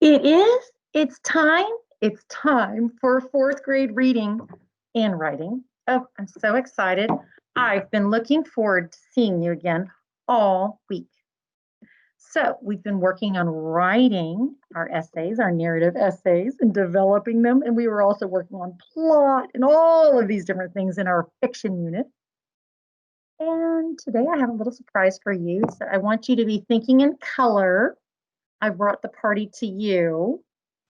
It is. It's time. It's time for fourth grade reading and writing. Oh, I'm so excited. I've been looking forward to seeing you again all week. So we've been working on writing our essays, our narrative essays, and developing them. And we were also working on plot and all of these different things in our fiction unit. And today I have a little surprise for you. So I want you to be thinking in color. I brought the party to you,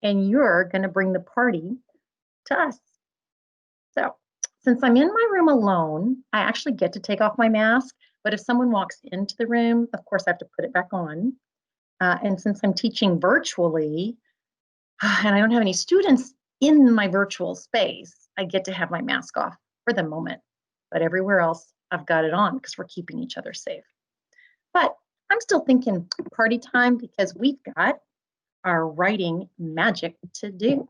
and you're going to bring the party to us. So since I'm in my room alone, I actually get to take off my mask. But if someone walks into the room, of course, I have to put it back on. And since I'm teaching virtually, and I don't have any students in my virtual space, I get to have my mask off for the moment. But everywhere else, I've got it on because we're keeping each other safe. But I'm still thinking party time because we've got our writing magic to do.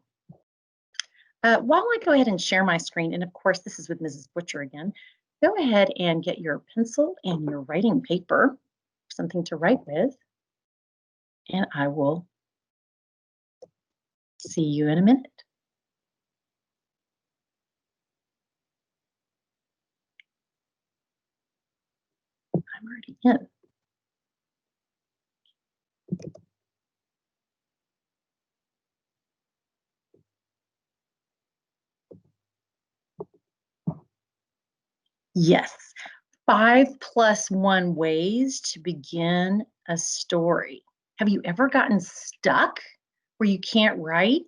While I go ahead and share my screen, and of course, this is with Mrs. Butcher again, go ahead and get your pencil and your writing paper, something to write with, and I will see you in a minute. I'm already in. Yes, 5+1 ways to begin a story. Have you ever gotten stuck where you can't write?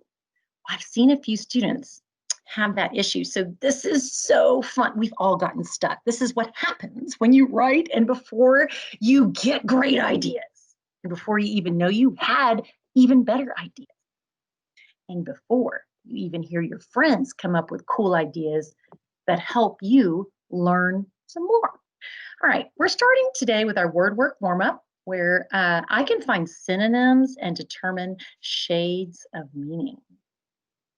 I've seen a few students have that issue. So this is so fun. We've all gotten stuck. This is what happens when you write and before you get great ideas and before you even know you had even better ideas and before you even hear your friends come up with cool ideas that help you learn some more. All right, we're starting today with our word work warm-up where I can find synonyms and determine shades of meaning.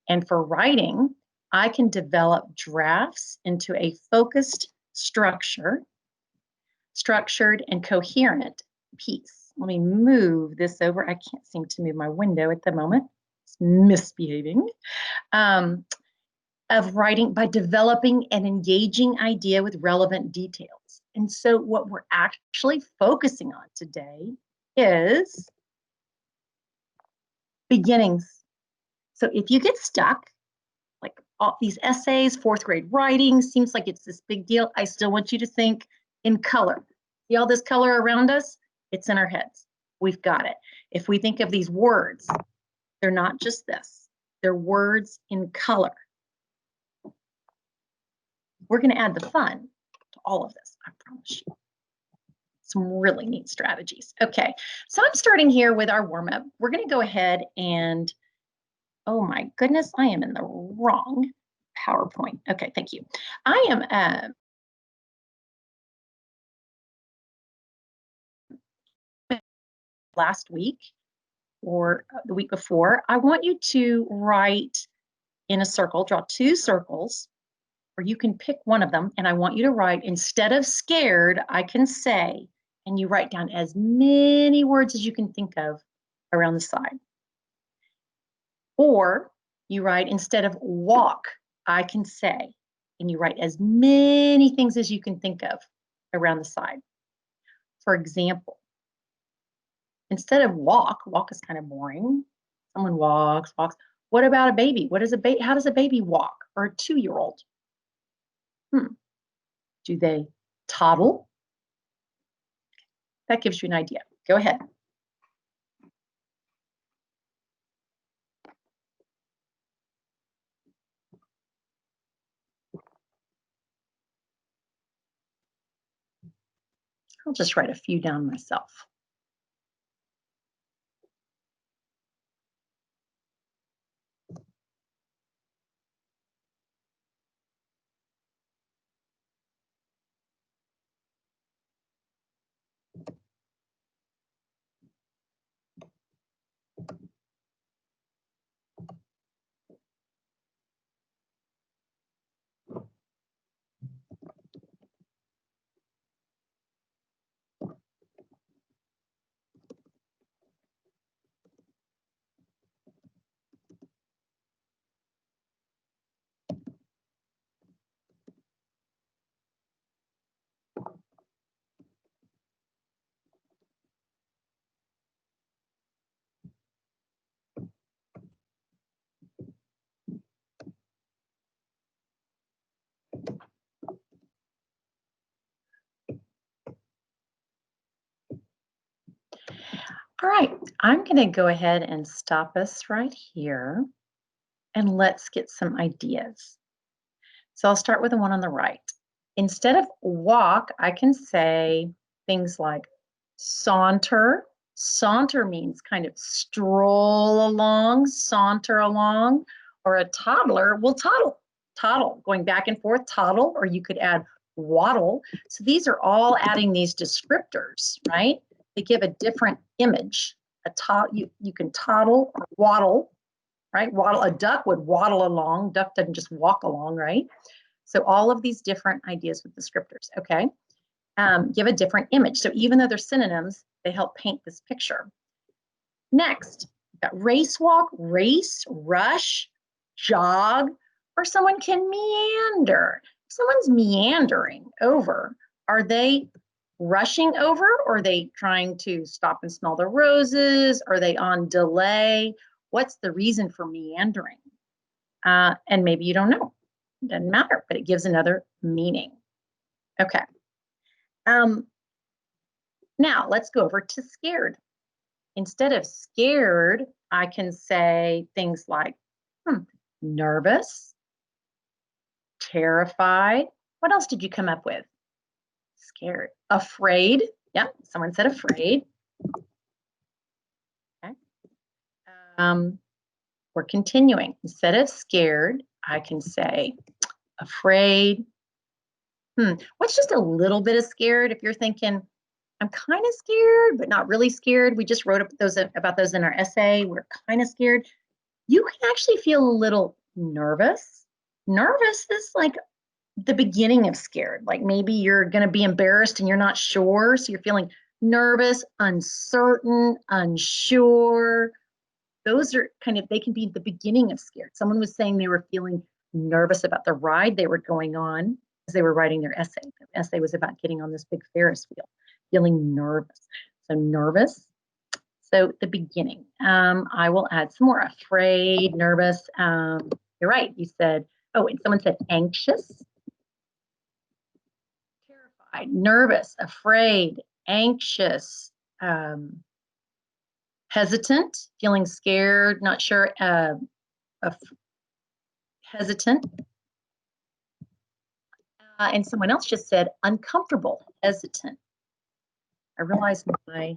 And for writing, I can develop drafts into a focused structured and coherent piece. Let me move this over. I can't seem to move my window at the moment. It's misbehaving. Of writing by developing an engaging idea with relevant details. And so what we're actually focusing on today is beginnings. So if you get stuck, like all these essays, fourth grade writing, seems like it's this big deal, I still want you to think in color. See all this color around us? It's in our heads. We've got it. If we think of these words, they're not just this. They're words in color. We're going to add the fun to all of this, I promise you. Some really neat strategies. Okay, so I'm starting here with our warm-up. We're going to go ahead and, oh my goodness, I am in the wrong PowerPoint. Okay, thank you. I am last week or the week before, I want you to write in a circle, draw two circles, or you can pick one of them, and I want you to write, instead of scared, I can say, and you write down as many words as you can think of around the side. Or you write, instead of walk, I can say, and you write as many things as you can think of around the side. For example, instead of walk is kind of boring. Someone walks. What about a baby? How does a baby walk? Or a 2-year-old? Do they toddle? That gives you an idea. Go ahead. I'll just write a few down myself. right, I'm going to go ahead and stop us right here and let's get some ideas. So I'll start with the one on the right. Instead of walk, I can say things like saunter. Saunter means kind of stroll along, saunter along, or a toddler will toddle, toddle, going back and forth, toddle, or you could add waddle. So these are all adding these descriptors, right? They give a different image. You can toddle or waddle, right? Waddle, a duck would waddle along. Duck doesn't just walk along, right? So all of these different ideas with descriptors, okay? Give a different image. So even though they're synonyms, they help paint this picture. Next, we've got race walk, race, rush, jog, or someone can meander. If someone's meandering over, are they rushing over, or are they trying to stop and smell the roses? Are they on delay? What's the reason for meandering? And maybe you don't know. It doesn't matter, but it gives another meaning. Okay. Now let's go over to scared. Instead of scared, I can say things like nervous, terrified. What else did you come up with? Scared, afraid. Yeah, someone said afraid. Okay. We're continuing. Instead of scared, I can say afraid. What's just a little bit of scared? If you're thinking, I'm kind of scared, but not really scared. We just wrote about those in our essay. We're kind of scared. You can actually feel a little nervous. Nervous is like the beginning of scared. Like maybe you're going to be embarrassed and you're not sure. So you're feeling nervous, uncertain, unsure. Those are they can be the beginning of scared. Someone was saying they were feeling nervous about the ride they were going on as they were writing their essay. The essay was about getting on this big Ferris wheel, feeling nervous. So nervous. So the beginning. I will add some more. Afraid, nervous. You're right. You said, and someone said anxious, terrified, nervous, afraid, anxious, hesitant, feeling scared, not sure, hesitant. And someone else just said uncomfortable, hesitant. I realize my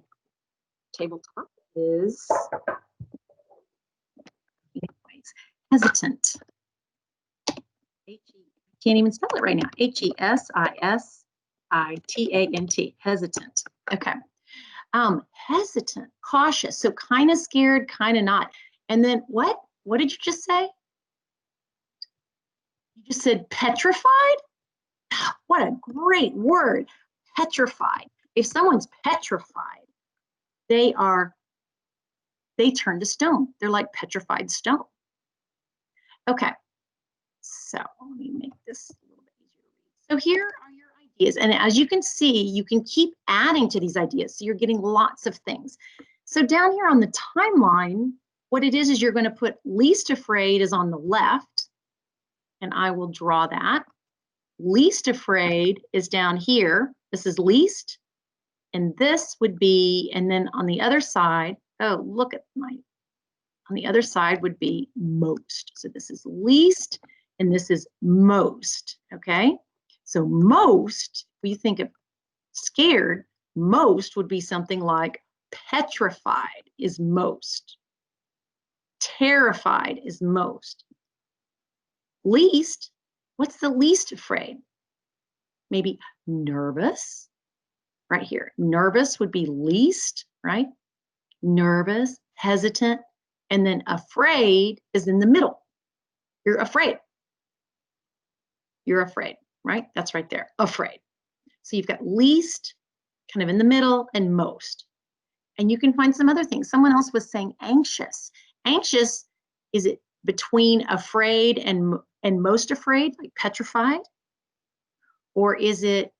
tabletop is hesitant. Can't even spell it right now. Hesitant. Hesitant. Okay. Hesitant, cautious. So kind of scared, kind of not. And then what? What did you just say? You just said petrified? What a great word. Petrified. If someone's petrified, they turn to stone. They're like petrified stone. Okay. So let me make this a little bit easier to read. So here are your ideas. And as you can see, you can keep adding to these ideas. So you're getting lots of things. So down here on the timeline, what it is you're going to put least afraid is on the left. And I will draw that. Least afraid is down here. This is least. And this would be, and then on the other side, on the other side would be most. So this is least and this is most, okay? So most, if you think of scared, most would be something like petrified is most. Terrified is most. Least, what's the least afraid? Maybe nervous, right here. Nervous would be least, right? Nervous, hesitant, and then afraid is in the middle. You're afraid. You're afraid, right? That's right there, afraid. So you've got least, kind of in the middle, and most. And you can find some other things. Someone else was saying anxious. Anxious, is it between afraid and most afraid, like petrified? Or is it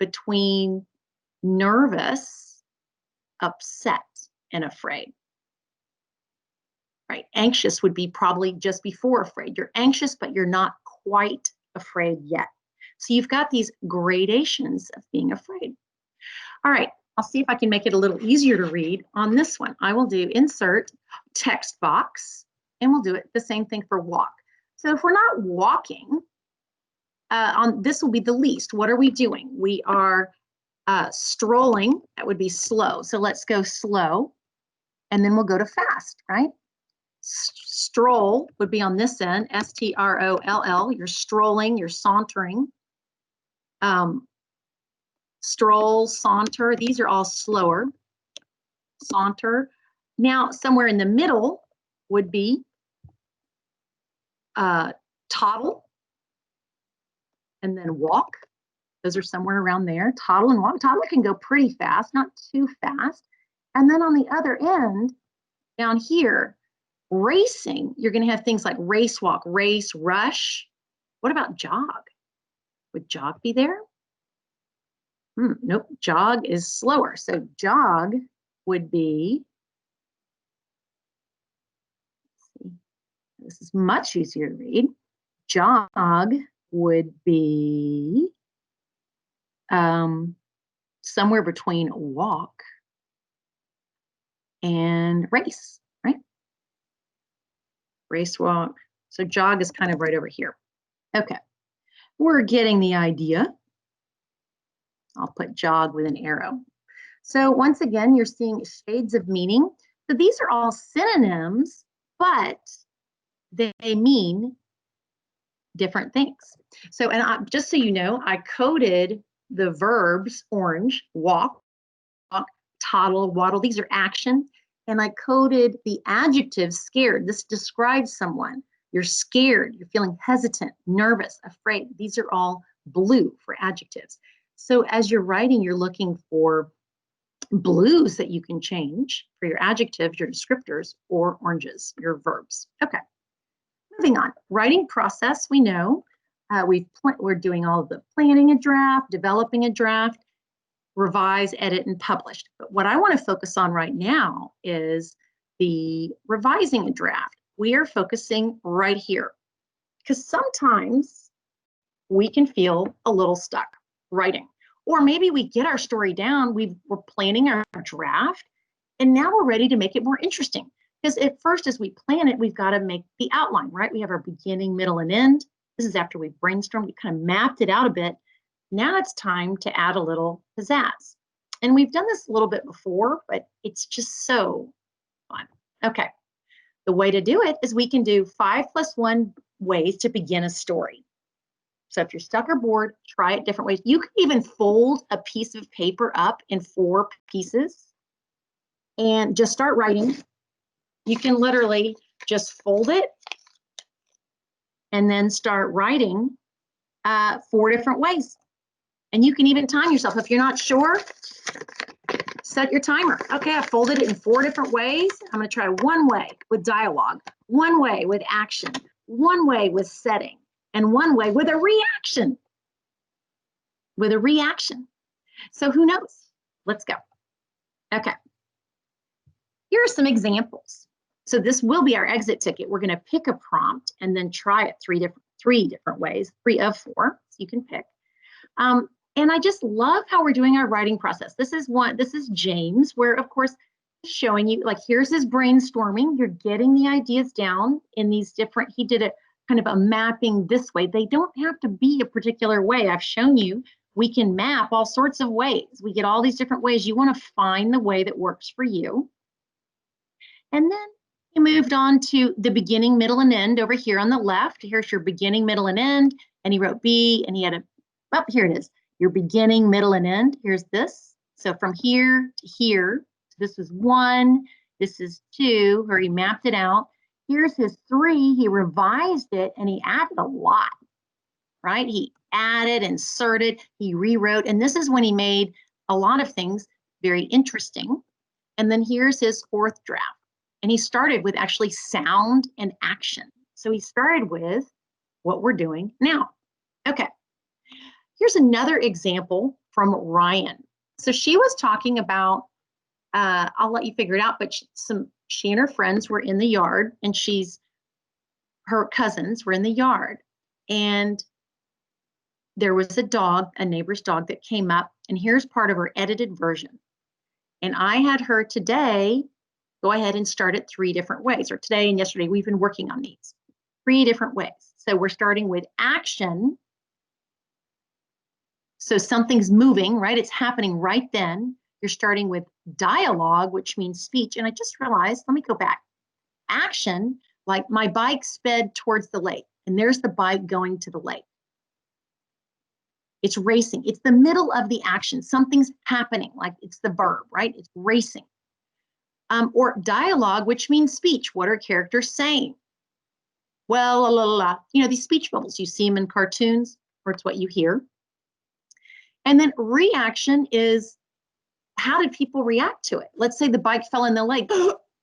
between nervous, upset, and afraid? Right? Anxious would be probably just before afraid. You're anxious, but you're not quite afraid yet. So you've got these gradations of being afraid. All right, I'll see if I can make it a little easier to read on this one. I will do insert text box, and we'll do it the same thing for walk. So if we're not walking, this will be the least. What are we doing? We are strolling. That would be slow. So let's go slow, and then we'll go to fast, right? Stroll would be on this end, S-T-R-O-L-L. You're strolling, you're sauntering. Stroll, saunter, these are all slower. Saunter. Now, somewhere in the middle would be toddle and then walk. Those are somewhere around there. Toddle and walk. Toddle can go pretty fast, not too fast. And then on the other end, down here, racing, you're going to have things like race walk, race, rush. What about jog? Would jog be there? Nope, jog is slower. So jog would be, this is much easier to read. Jog would be somewhere between walk and race, right? Race, walk. So jog is kind of right over here. Okay, we're getting the idea. I'll put jog with an arrow. So once again, you're seeing shades of meaning. So these are all synonyms, but they mean different things. So, and just so you know, I coded the verbs orange, walk, toddle, waddle. These are action. And I coded the adjective scared. This describes someone. You're scared, you're feeling hesitant, nervous, afraid. These are all blue for adjectives. So as you're writing, you're looking for blues that you can change for your adjectives, your descriptors, or oranges, your verbs. Okay, moving on. Writing process, we know. We're doing all of the planning a draft, developing a draft, revise, edit, and publish. But what I want to focus on right now is the revising a draft. We are focusing right here because sometimes we can feel a little stuck writing. Or maybe we get our story down, we're planning our draft, and now we're ready to make it more interesting. Because at first, as we plan it, we've got to make the outline, right? We have our beginning, middle, and end. This is after we've brainstormed, we kind of mapped it out a bit. Now it's time to add a little pizzazz. And we've done this a little bit before, but it's just so fun. Okay, the way to do it is we can do 5+1 ways to begin a story. So if you're stuck or bored, try it different ways. You can even fold a piece of paper up in 4 pieces and just start writing. You can literally just fold it and then start writing 4 different ways. And you can even time yourself. If you're not sure, set your timer. Okay, I folded it in 4 different ways. I'm going to try one way with dialogue, one way with action, one way with setting, and one way with a reaction. With a reaction. So who knows? Let's go. Okay. Here are some examples. So this will be our exit ticket. We're going to pick a prompt and then try it three different ways, 3 of 4. So you can pick. And I just love how we're doing our writing process. This is James, where of course showing you, like, here's his brainstorming. You're getting the ideas down in these different, he did it kind of a mapping this way. They don't have to be a particular way. I've shown you we can map all sorts of ways. We get all these different ways. You want to find the way that works for you. And then he moved on to the beginning, middle, and end over here on the left. Here's your beginning, middle, and end. And he wrote B, and he had here it is. Your beginning, middle, and end. Here's this. So from here to here, so this is 1, this is 2, where he mapped it out. Here's his 3, he revised it, and he added a lot, right? He added, inserted, he rewrote, and this is when he made a lot of things very interesting. And then here's his 4th draft. And he started with actually sound and action. So he started with what we're doing now. Okay. Here's another example from Ryan. So she was talking about, I'll let you figure it out, but she and her friends were in the yard, and her cousins were in the yard. And there was a dog, a neighbor's dog, that came up. And here's part of her edited version. And I had her today go ahead and start it 3 different ways, or today and yesterday, we've been working on these 3 different ways. So we're starting with action. So something's moving, right? It's happening right then. You're starting with dialogue, which means speech. And I just realized, let me go back. Action, like my bike sped towards the lake, and there's the bike going to the lake. It's racing. It's the middle of the action. Something's happening, like it's the verb, right? It's racing. Or dialogue, which means speech. What are characters saying? Well, la, la, la. You know, these speech bubbles, you see them in cartoons, or it's what you hear. And then reaction is, how did people react to it? Let's say the bike fell in the lake.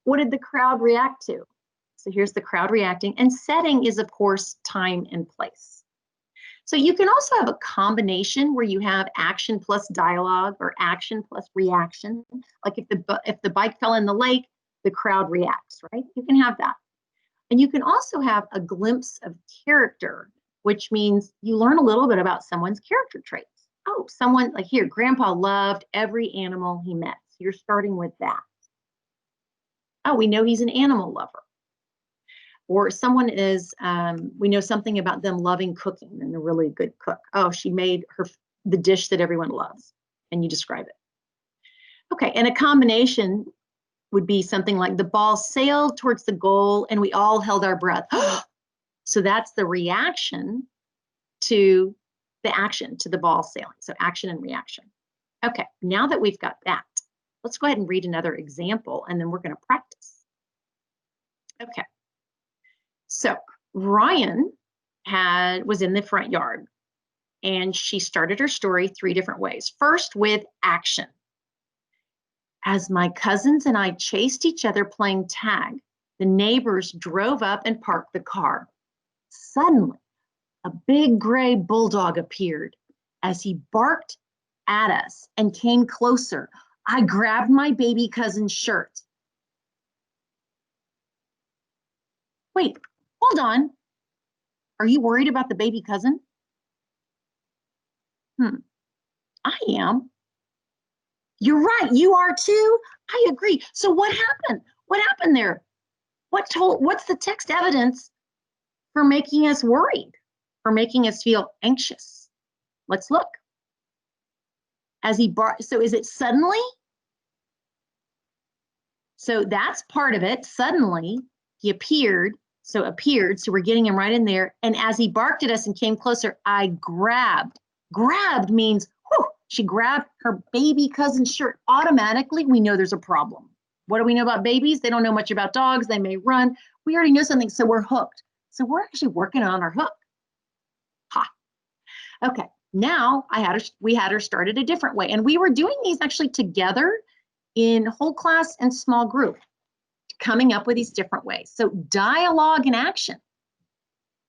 What did the crowd react to? So here's the crowd reacting. And setting is, of course, time and place. So you can also have a combination where you have action plus dialogue or action plus reaction. Like if the bike fell in the lake, the crowd reacts, right? You can have that. And you can also have a glimpse of character, which means you learn a little bit about someone's character traits. Oh, someone like here, Grandpa loved every animal he met. So you're starting with that. Oh, we know he's an animal lover. Or someone is, we know something about them loving cooking and they're really a good cook. Oh, she made the dish that everyone loves, and you describe it. Okay, and a combination would be something like the ball sailed towards the goal and we all held our breath. So that's the reaction to the action, to the ball sailing. So action and reaction. Okay, now that we've got that, let's go ahead and read another example and then we're going to practice. Okay. So Ryan was in the front yard and she started her story 3 different ways. First with action. As my cousins and I chased each other playing tag, the neighbors drove up and parked the car. Suddenly, a big gray bulldog appeared. As he barked at us and came closer, I grabbed my baby cousin's shirt. Wait, hold on. Are you worried about the baby cousin? I am. You're right, you are too? I agree. So what happened? What happened there? What's the text evidence for making us worried, for making us feel anxious? Let's look. As he barked, so is it suddenly? So that's part of it. Suddenly, he appeared. So we're getting him right in there. And as he barked at us and came closer, I grabbed. Grabbed means, whew, she grabbed her baby cousin's shirt. Automatically, we know there's a problem. What do we know about babies? They don't know much about dogs. They may run. We already know something, so we're hooked. So we're actually working on our hook. Ha. Okay, now we had her started a different way. And we were doing these actually together in whole class and small group, coming up with these different ways. So dialogue and action.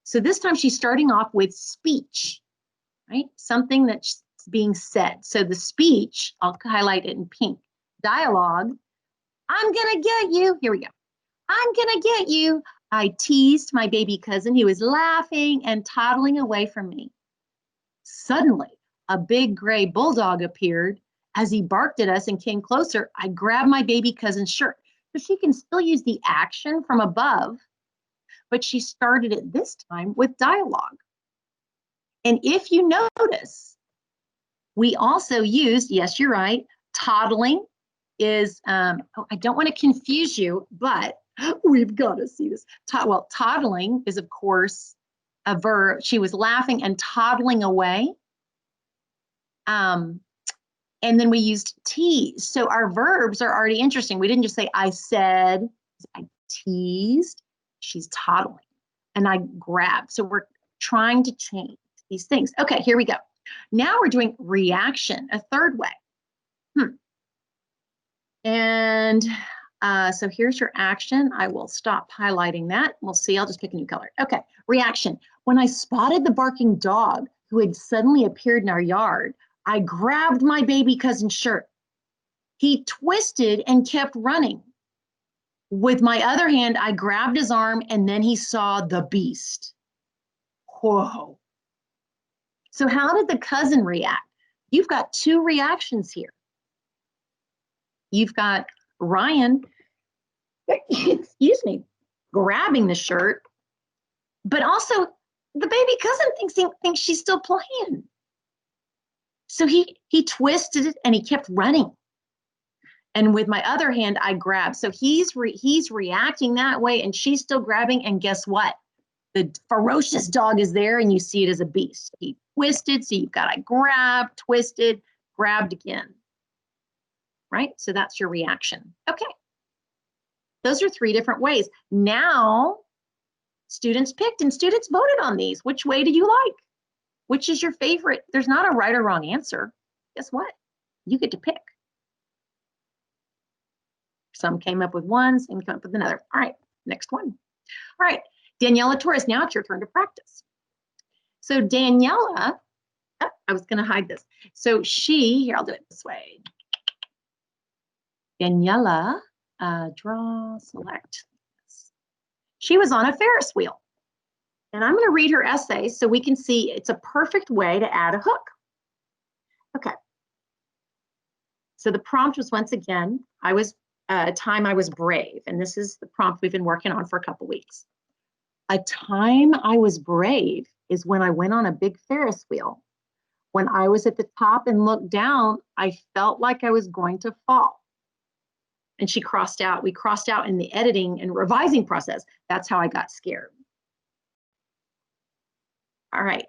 So this time she's starting off with speech, right? Something that's being said. So the speech, I'll highlight it in pink. Dialogue, I'm gonna get you. Here we go. I'm gonna get you. I teased my baby cousin. He was laughing and toddling away from me. Suddenly, a big gray bulldog appeared. As he barked at us and came closer, I grabbed my baby cousin's shirt. So she can still use the action from above, but she started it this time with dialogue. And if you notice, we also used, yes, you're right, toddling is, I don't want to confuse you, but we've got to see this. Toddling is, of course, a verb. She was laughing and toddling away. And then we used tease. So our verbs are already interesting. We didn't just say, I said, I teased, she's toddling, and I grabbed. So we're trying to change these things. Okay, here we go. Now we're doing reaction, a third way. And so here's your action. I will stop highlighting that. We'll see, I'll just pick a new color. Okay, reaction. When I spotted the barking dog who had suddenly appeared in our yard, I grabbed my baby cousin's shirt. He twisted and kept running. With my other hand, I grabbed his arm and then he saw the beast. Whoa. So how did the cousin react? You've got 2 reactions here. You've got Ryan, excuse me, grabbing the shirt, but also the baby cousin thinks she's still playing. So he twisted it and he kept running. And with my other hand, I grabbed. So he's reacting that way, and she's still grabbing. And guess what? The ferocious dog is there, and you see it as a beast. He twisted, so you've got to grab, twisted, grabbed again. Right? So that's your reaction. Okay. Those are 3 different ways. Now, students picked and students voted on these. Which way do you like? Which is your favorite? There's not a right or wrong answer. Guess what? You get to pick. Some came up with one, some came up with another. All right, next one. All right, Daniela Torres, now it's your turn to practice. So Daniela, oh, I was gonna hide this. So here, I'll do it this way. Daniela, draw, select. She was on a Ferris wheel. And I'm gonna read her essay so we can see it's a perfect way to add a hook. Okay. So the prompt was, once again, a time I was brave. And this is the prompt we've been working on for a couple weeks. A time I was brave is when I went on a big Ferris wheel. When I was at the top and looked down, I felt like I was going to fall. And we crossed out in the editing and revising process. That's how I got scared. All right.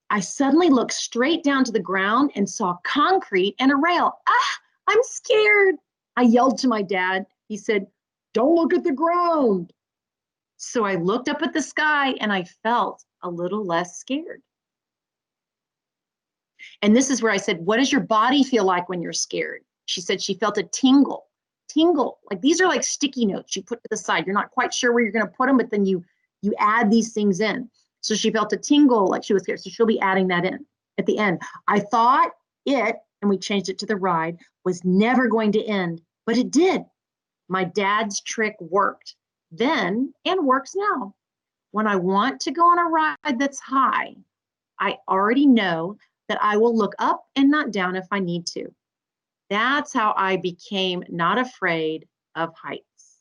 I suddenly looked straight down to the ground and saw concrete and a rail. Ah, I'm scared. I yelled to my dad. He said, "Don't look at the ground." So I looked up at the sky and I felt a little less scared. And this is where I said, "What does your body feel like when you're scared?" She said she felt a tingle. Like these are like sticky notes you put to the side. You're not quite sure where you're going to put them, but then you add these things in. So she felt a tingle like she was scared. So she'll be adding that in at the end. I thought it, and we changed it to the ride, was never going to end, but it did. My dad's trick worked then and works now. When I want to go on a ride that's high, I already know that I will look up and not down if I need to. That's how I became not afraid of heights.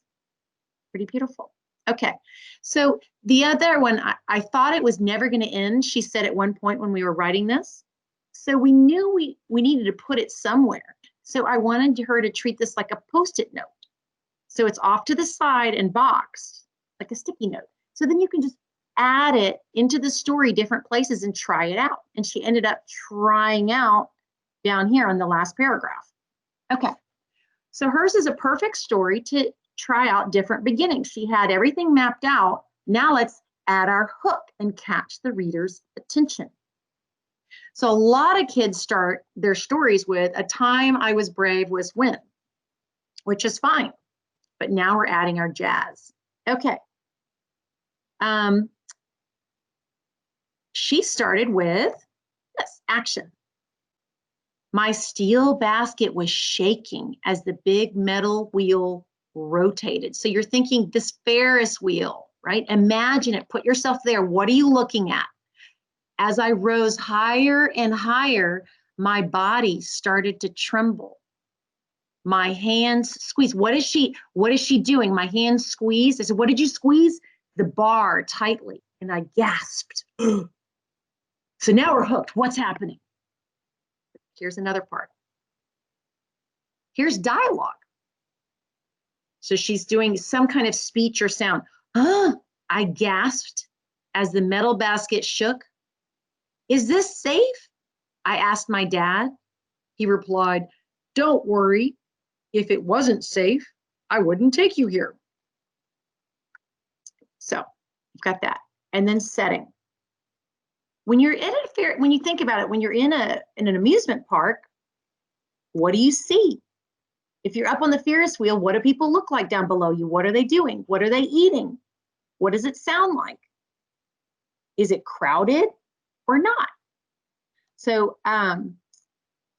Pretty beautiful. Okay, so the other one, I thought it was never going to end, she said at one point when we were writing this. So we knew we needed to put it somewhere. So I wanted her to treat this like a Post-it note. So it's off to the side and boxed like a sticky note. So then you can just add it into the story different places and try it out. And she ended up trying out down here on the last paragraph. Okay, so hers is a perfect story to try out different beginnings. She had everything mapped out. Now let's add our hook and catch the reader's attention. So a lot of kids start their stories with "a time I was brave was when," which is fine. But now we're adding our jazz. Okay. She started with this, action. My steel basket was shaking as the big metal wheel rotated. So you're thinking this Ferris wheel, right? Imagine it, put yourself there. What are you looking at? As I rose higher and higher, my body started to tremble. My hands squeezed. What is she doing? My hands squeezed. I said, "What did you squeeze?" The bar tightly. And I gasped. So now we're hooked. What's happening? Here's another part. Here's dialogue. So she's doing some kind of speech or sound. I gasped as the metal basket shook. "Is this safe?" I asked my dad. He replied, "Don't worry. If it wasn't safe, I wouldn't take you here." So you've got that. And then setting. When you're in a fair, when you think about it, when you're in an amusement park, what do you see? If you're up on the Ferris wheel, what do people look like down below you? What are they doing? What are they eating? What does it sound like? Is it crowded or not? So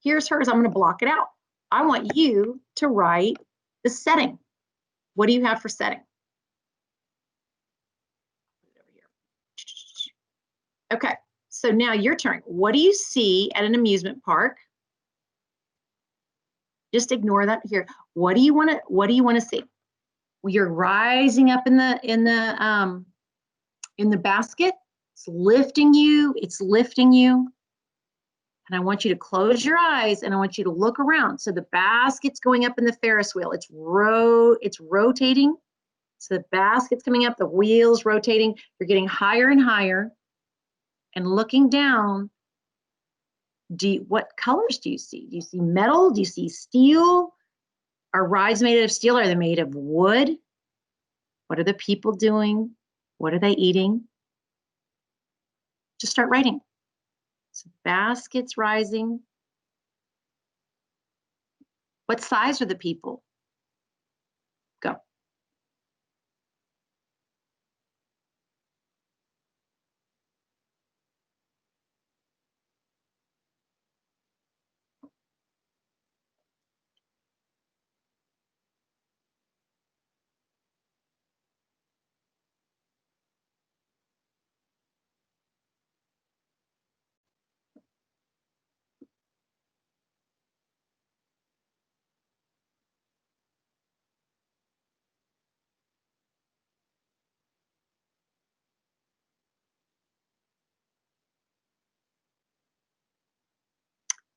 here's hers. I'm going to block it out. I want you to write the setting. What do you have for setting? Okay, so now your turn. What do you see at an amusement park? Just ignore that here. What do you want to see? You're rising up in the basket. It's lifting you. It's lifting you. And I want you to close your eyes and I want you to look around. So the basket's going up in the Ferris wheel. It's rotating. So the basket's coming up, the wheel's rotating. You're getting higher and higher. And looking down, what colors do you see? Do you see metal? Do you see steel? Are rides made of steel? Are they made of wood? What are the people doing? What are they eating? Just start writing. So baskets rising. What size are the people? Go.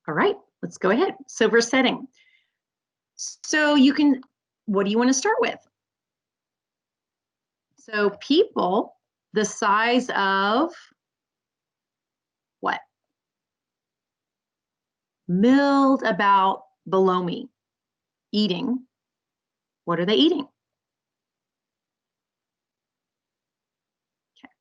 All right, let's go ahead. So we're setting. So you can, what do you want to start with? So people, the size of what? Milled about below me. Eating. What are they eating? Okay.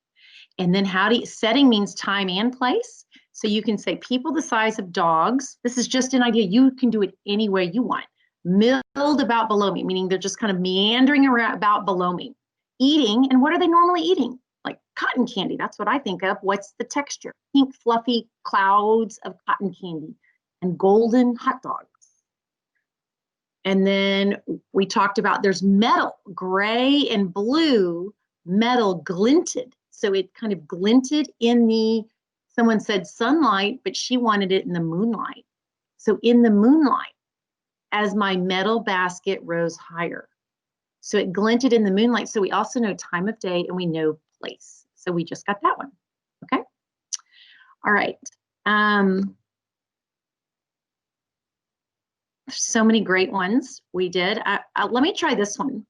And then setting means time and place. So you can say people the size of dogs. This is just an idea. You can do it any way you want. Milled about below me, meaning they're just kind of meandering around about below me. Eating, and what are they normally eating? Like cotton candy. That's what I think of. What's the texture? Pink, fluffy clouds of cotton candy and golden hot dogs. And then we talked about there's metal, gray and blue, metal glinted. So it kind of glinted in someone said sunlight, but she wanted it in the moonlight. So in the moonlight, as my metal basket rose higher. So it glinted in the moonlight. So we also know time of day and we know place. So we just got that one. Okay. All right. So many great ones we did. Let me try this one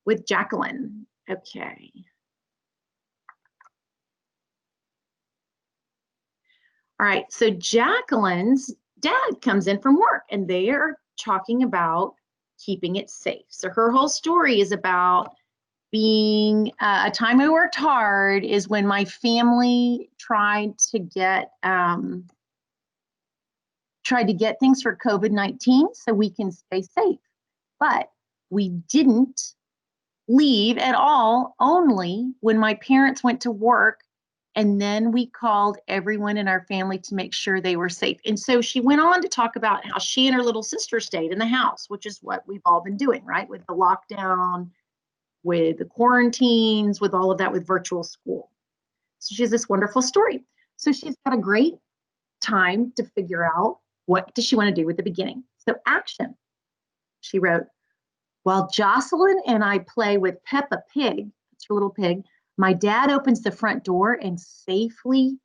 with Jacqueline. Okay. All right, so Jacqueline's dad comes in from work and they are talking about keeping it safe. So her whole story is about being a time I worked hard is when my family tried to get things for COVID-19 so we can stay safe. But we didn't leave at all, only when my parents went to work. And then we called everyone in our family to make sure they were safe. And so she went on to talk about how she and her little sister stayed in the house, which is what we've all been doing, right? With the lockdown, with the quarantines, with all of that, with virtual school. So she has this wonderful story. So she's got a great time to figure out what does she want to do with the beginning. So action. She wrote, while Jocelyn and I play with Peppa Pig, that's her little pig, my dad opens the front door and safety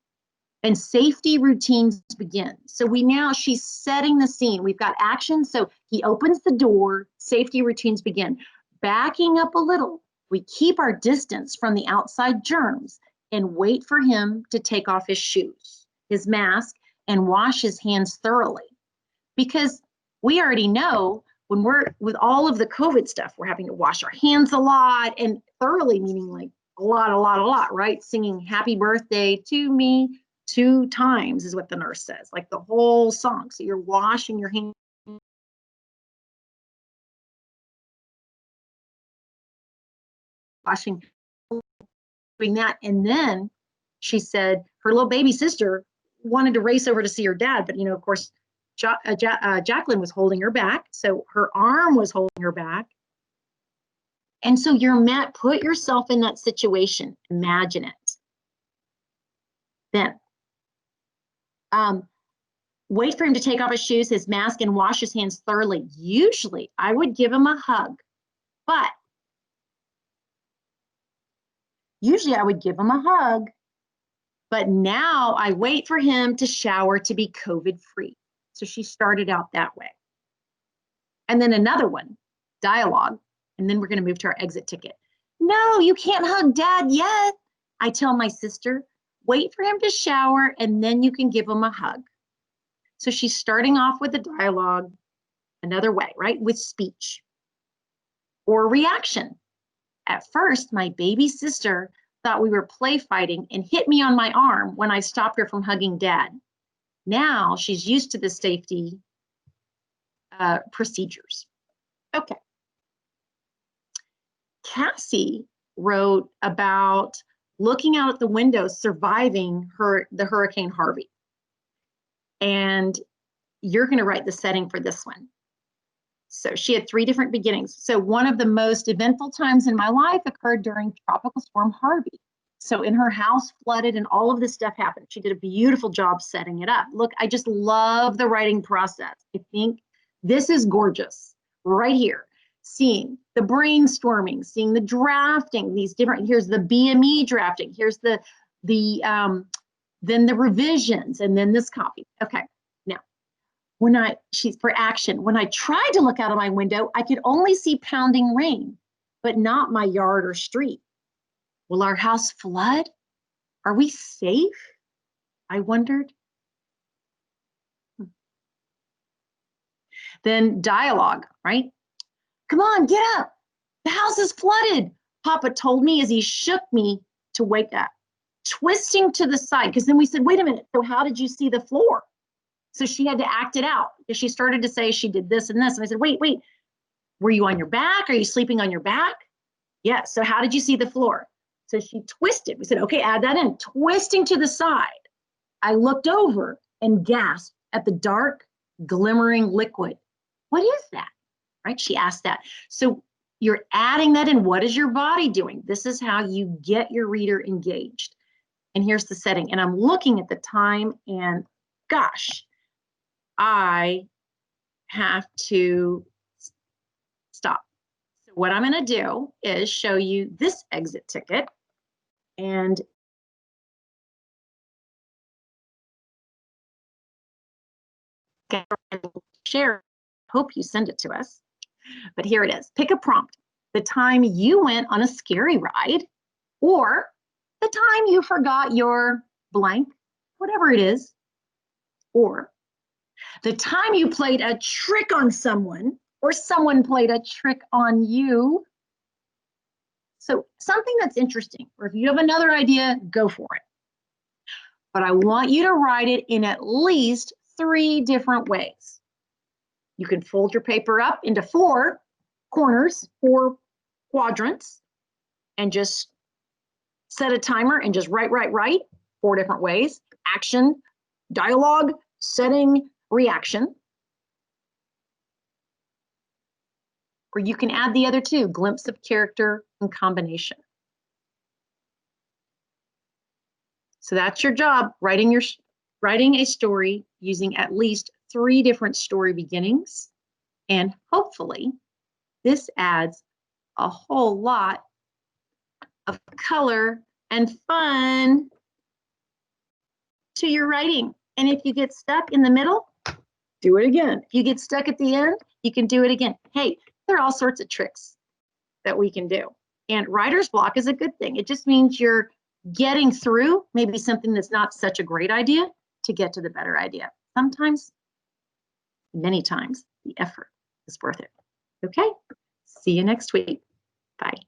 routines begin. So she's setting the scene. We've got action. So he opens the door, safety routines begin. Backing up a little, we keep our distance from the outside germs and wait for him to take off his shoes, his mask, and wash his hands thoroughly. Because we already know when we're with all of the COVID stuff, we're having to wash our hands a lot, and thoroughly meaning like a lot, right? Singing happy birthday to me 2 times is what the nurse says, like the whole song. So you're washing your hands, doing that. And then she said her little baby sister wanted to race over to see her dad, but of course, Jacqueline was holding her back. So her arm was holding her back. And so put yourself in that situation. Imagine it. Then, wait for him to take off his shoes, his mask, and wash his hands thoroughly. Usually, I would give him a hug, but now I wait for him to shower to be COVID-free. So she started out that way. And then another one, dialogue, and then we're going to move to our exit ticket. No, you can't hug Dad yet. I tell my sister, wait for him to shower, and then you can give him a hug. So she's starting off with a dialogue another way, right? With speech or reaction. At first, my baby sister thought we were play fighting and hit me on my arm when I stopped her from hugging Dad. Now she's used to the safety procedures. Okay. Cassie wrote about looking out at the window, surviving the Hurricane Harvey. And you're going to write the setting for this one. So she had 3 different beginnings. So one of the most eventful times in my life occurred during Tropical Storm Harvey. So in her house flooded and all of this stuff happened. She did a beautiful job setting it up. Look, I just love the writing process. I think this is gorgeous right here. Seeing the brainstorming, seeing the drafting, these different, here's the BME drafting, here's then the revisions, and then this copy. Okay, now, she's for action. When I tried to look out of my window, I could only see pounding rain, but not my yard or street. Will our house flood? Are we safe? I wondered. Then dialogue, right? Come on, get up. The house is flooded, Papa told me as he shook me to wake up, twisting to the side. Because then we said, wait a minute, so how did you see the floor? So she had to act it out because she started to say she did this and this. And I said, wait, were you on your back? Are you sleeping on your back? Yes. So how did you see the floor? So she twisted. We said, okay, add that in. Twisting to the side. I looked over and gasped at the dark, glimmering liquid. What is that? Right? She asked that. So you're adding that in. What is your body doing? This is how you get your reader engaged. And here's the setting. And I'm looking at the time and gosh, I have to stop. So what I'm going to do is show you this exit ticket and share. Hope you send it to us. But here it is. Pick a prompt. The time you went on a scary ride, or the time you forgot your blank, whatever it is, or the time you played a trick on someone, or someone played a trick on you. So something that's interesting, or if you have another idea, go for it. But I want you to write it in at least 3 different ways. You can fold your paper up into 4 corners, 4 quadrants, and just set a timer and just write 4 different ways. Action, dialogue, setting, reaction. Or you can add the other 2, glimpse of character and combination. So that's your job, writing a story using at least 3 different story beginnings. And hopefully this adds a whole lot of color and fun to your writing. And if you get stuck in the middle, do it again. If you get stuck at the end, you can do it again. Hey, there are all sorts of tricks that we can do. And writer's block is a good thing. It just means you're getting through maybe something that's not such a great idea to get to the better idea. Sometimes, many times, the effort is worth it. Okay, see you next week. Bye.